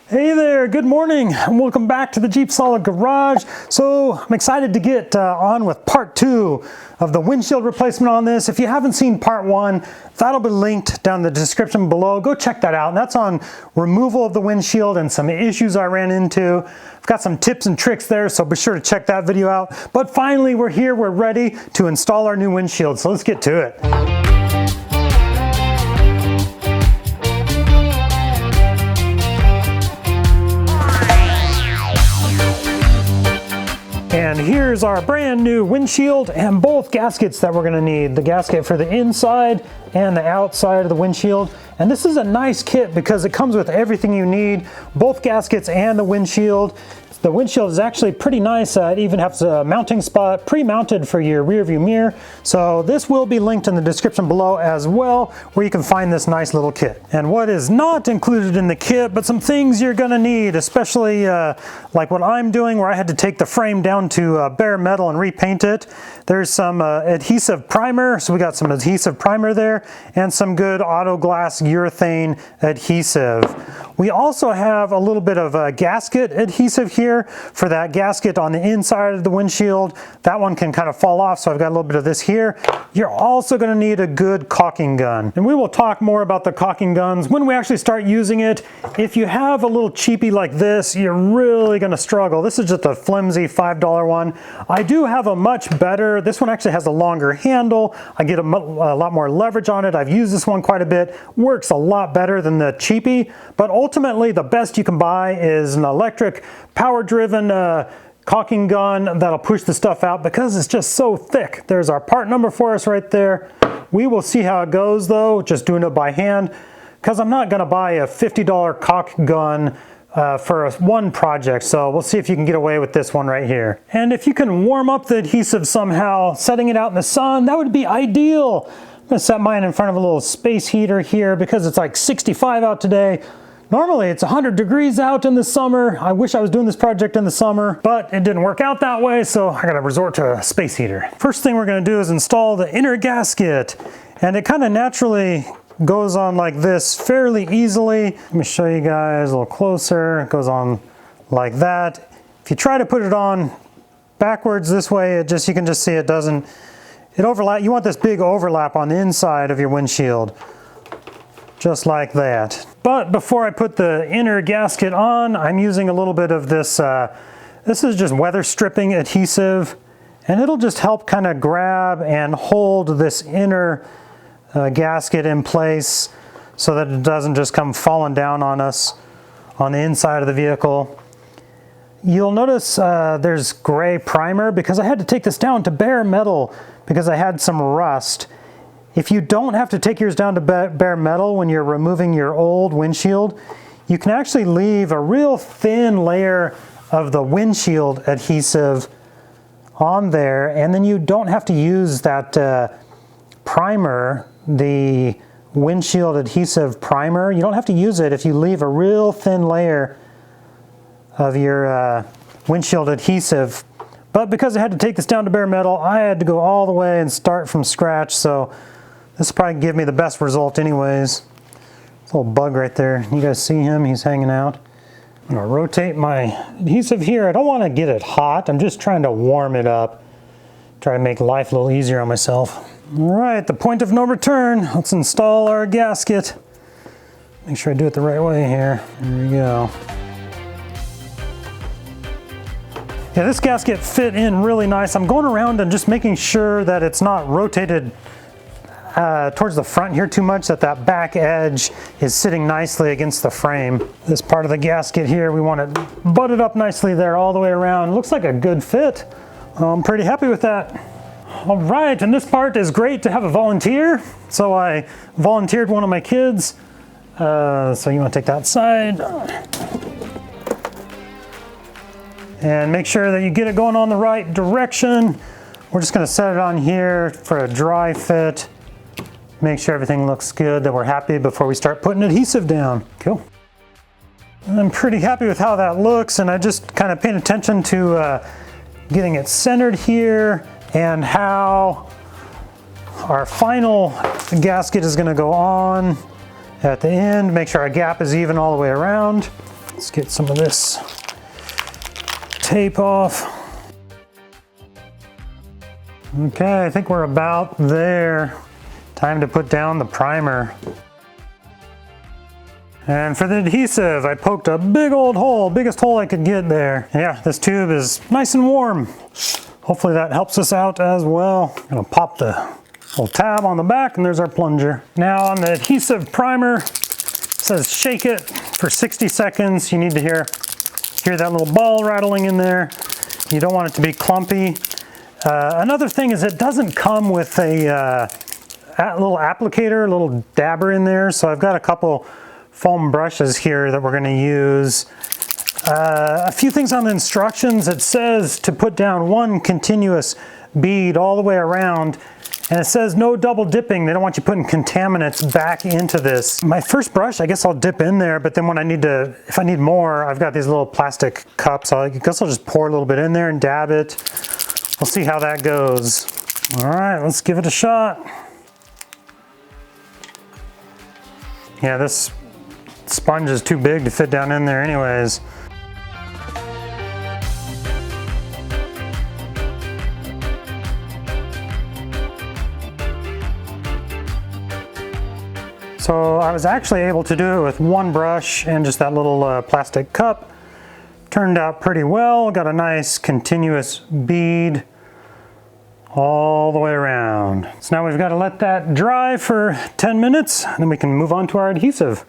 Hey there, good morning, and welcome back to the Jeep Solid Garage. So I'm excited to get on with part 2 of the windshield replacement on this. If you haven't seen part 1, that'll be linked down in the description below. Go check that out. And that's on removal of the windshield and some issues I ran into. I've got some tips and tricks there, so be sure to check that video out. But finally, we're here, we're ready to install our new windshield. So let's get to it. And here's our brand new windshield and both gaskets that we're gonna need. The gasket for the inside and the outside of the windshield. And this is a nice kit because it comes with everything you need, both gaskets and the windshield. The windshield is actually pretty nice. It even has a mounting spot pre-mounted for your rear view mirror. So this will be linked in the description below as well, where you can find this nice little kit. And what is not included in the kit, but some things you're gonna need, especially like what I'm doing, where I had to take the frame down to bare metal and repaint it. There's some adhesive primer, so we got some adhesive primer there, and some good auto glass urethane adhesive. We also have a little bit of gasket adhesive here for that gasket on the inside of the windshield. That one can kind of fall off, so I've got a little bit of this here. You're also going to need a good caulking gun. And we will talk more about the caulking guns when we actually start using it. If you have a little cheapie like this, you're really going to struggle. This is just a flimsy $5 one. I do have a much better, this one actually has a longer handle. I get a lot more leverage on it. I've used this one quite a bit. Works a lot better than the cheapie, but ultimately the best you can buy is an electric power-driven caulking gun that'll push the stuff out because it's just so thick. There's our part number for us right there. We will see how it goes though, just doing it by hand, because I'm not gonna buy a $50 caulk gun for one project, so we'll see if you can get away with this one right here. And if you can warm up the adhesive somehow, setting it out in the sun, that would be ideal. I'm gonna set mine in front of a little space heater here because it's like 65 out today. Normally it's 100 degrees out in the summer. I wish I was doing this project in the summer, but it didn't work out that way, so I gotta resort to a space heater. First thing we're gonna do is install the inner gasket, and it kind of naturally goes on like this fairly easily. Let me show you guys a little closer. It goes on like that. If you try to put it on backwards this way, you can just see it doesn't, it overlap. You want this big overlap on the inside of your windshield, just like that. But before I put the inner gasket on, I'm using a little bit of this, this is just weather stripping adhesive, and it'll just help kind of grab and hold this inner gasket in place so that it doesn't just come falling down on us on the inside of the vehicle. You'll notice there's gray primer because I had to take this down to bare metal because I had some rust. If you don't have to take yours down to bare metal when you're removing your old windshield, you can actually leave a real thin layer of the windshield adhesive on there, and then you don't have to use that primer, the windshield adhesive primer. You don't have to use it if you leave a real thin layer of your windshield adhesive. But because I had to take this down to bare metal, I had to go all the way and start from scratch, so this will probably give me the best result anyways. Little bug right there. You guys see him? He's hanging out. I'm gonna rotate my adhesive here. I don't want to get it hot. I'm just trying to warm it up. Try to make life a little easier on myself. All right, the point of no return. Let's install our gasket. Make sure I do it the right way here. There we go. Yeah, this gasket fit in really nice. I'm going around and just making sure that it's not rotated towards the front here too much, that back edge is sitting nicely against the frame. This part of the gasket here, we want it butted up nicely there all the way around. Looks like a good fit. I'm pretty happy with that. All right, and this part is great to have a volunteer. So I volunteered one of my kids. So you want to take that side. And make sure that you get it going on the right direction. We're just going to set it on here for a dry fit. Make sure everything looks good, that we're happy before we start putting adhesive down. Cool. I'm pretty happy with how that looks, and I just kind of paid attention to getting it centered here and how our final gasket is going to go on at the end. Make sure our gap is even all the way around. Let's get some of this tape off. Okay, I think we're about there. Time to put down the primer. And for the adhesive, I poked a big old hole, biggest hole I could get there. Yeah, this tube is nice and warm. Hopefully that helps us out as well. I'm gonna pop the little tab on the back and there's our plunger. Now on the adhesive primer, it says shake it for 60 seconds. You need to hear that little ball rattling in there. You don't want it to be clumpy. Another thing is it doesn't come with a little applicator, a little dabber in there. So I've got a couple foam brushes here that we're gonna use. A few things on the instructions. It says to put down one continuous bead all the way around. And it says no double dipping. They don't want you putting contaminants back into this. My first brush, I guess I'll dip in there, but then when if I need more, I've got these little plastic cups. I guess I'll just pour a little bit in there and dab it. We'll see how that goes. All right, let's give it a shot. Yeah, this sponge is too big to fit down in there anyways. So I was actually able to do it with one brush and just that little plastic cup. Turned out pretty well. Got a nice continuous bead all the way around. So now we've got to let that dry for 10 minutes and then we can move on to our adhesive.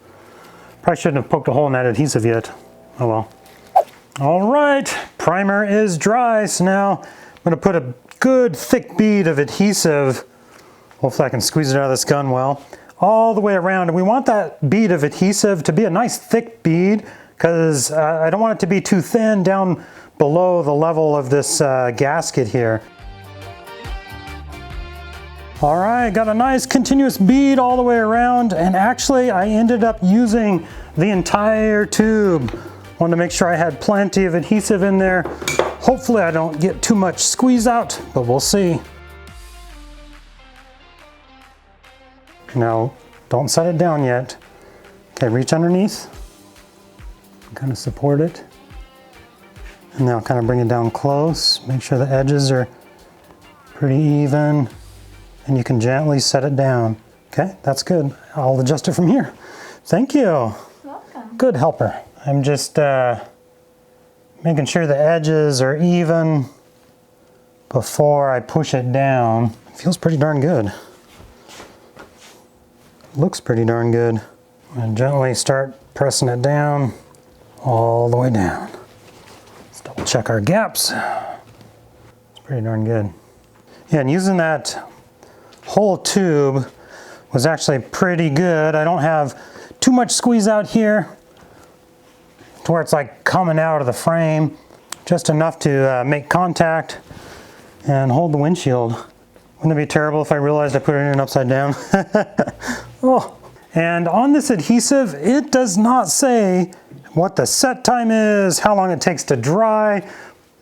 Probably shouldn't have poked a hole in that adhesive yet. Oh well. All right, primer is dry. So now I'm gonna put a good thick bead of adhesive. Hopefully I can squeeze it out of this gun well. All the way around, and we want that bead of adhesive to be a nice thick bead because I don't want it to be too thin down below the level of this gasket here. All right, got a nice continuous bead all the way around, and actually I ended up using the entire tube. Wanted to make sure I had plenty of adhesive in there. Hopefully I don't get too much squeeze out, but we'll see. Now, don't set it down yet. Okay, reach underneath. Kind of support it. And now kind of bring it down close. Make sure the edges are pretty even. And you can gently set it down. Okay, that's good. I'll adjust it from here. Thank you. Welcome. Good helper. I'm just making sure the edges are even before I push it down. It feels pretty darn good. Looks pretty darn good. And gently start pressing it down all the way down. Let's double check our gaps. It's pretty darn good. Yeah, and using that whole tube was actually pretty good. I don't have too much squeeze out here to where it's like coming out of the frame. Just enough to make contact and hold the windshield. Wouldn't it be terrible if I realized I put it in upside down? Oh. And on this adhesive, it does not say what the set time is, how long it takes to dry,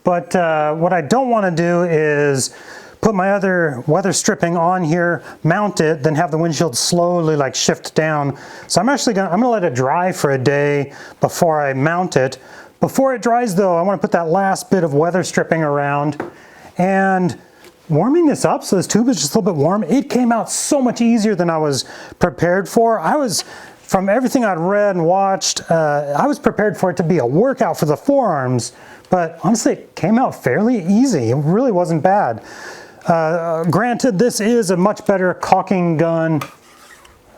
but what I don't want to do is put my other weather stripping on here, mount it, then have the windshield slowly like shift down. So I'm gonna let it dry for a day before I mount it. Before it dries though, I want to put that last bit of weather stripping around and warming this up so this tube is just a little bit warm. It came out so much easier than I was prepared for. From everything I'd read and watched, I was prepared for it to be a workout for the forearms, but honestly it came out fairly easy. It really wasn't bad. Granted, this is a much better caulking gun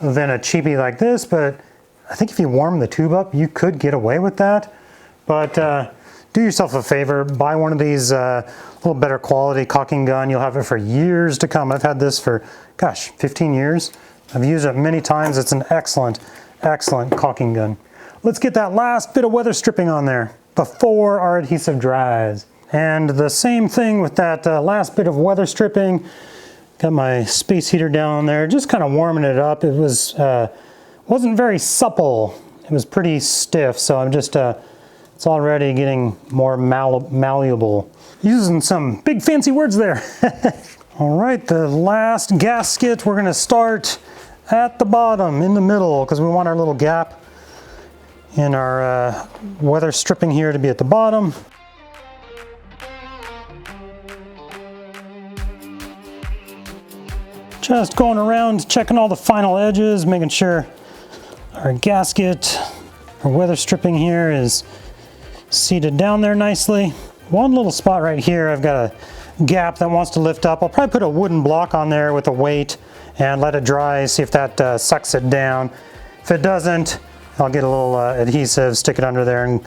than a cheapie like this, but I think if you warm the tube up, you could get away with that. But do yourself a favor, buy one of these little better quality caulking gun. You'll have it for years to come. I've had this for, gosh, 15 years. I've used it many times. It's an excellent, excellent caulking gun. Let's get that last bit of weather stripping on there before our adhesive dries. And the same thing with that last bit of weather stripping. Got my space heater down there, just kind of warming it up. It wasn't very supple. It was pretty stiff, so I'm just, it's already getting more malleable. Using some big fancy words there. All right, the last gasket, we're gonna start at the bottom, in the middle, because we want our little gap in our weather stripping here to be at the bottom. Just going around checking all the final edges, making sure our gasket, our weather stripping here is seated down there nicely. One little spot right here, I've got a gap that wants to lift up. I'll probably put a wooden block on there with a weight and let it dry, see if that sucks it down. If it doesn't, I'll get a little adhesive, stick it under there and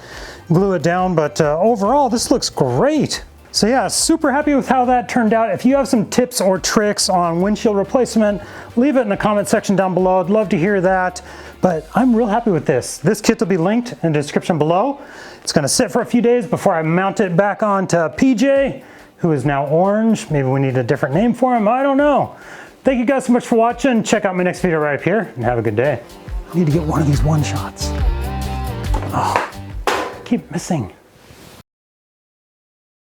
glue it down. But overall, this looks great. So yeah, super happy with how that turned out. If you have some tips or tricks on windshield replacement, leave it in the comment section down below. I'd love to hear that. But I'm real happy with this. This kit will be linked in the description below. It's gonna sit for a few days before I mount it back onto PJ, who is now orange. Maybe we need a different name for him, I don't know. Thank you guys so much for watching. Check out my next video right up here and have a good day. I need to get one of these one shots. Oh, keep missing.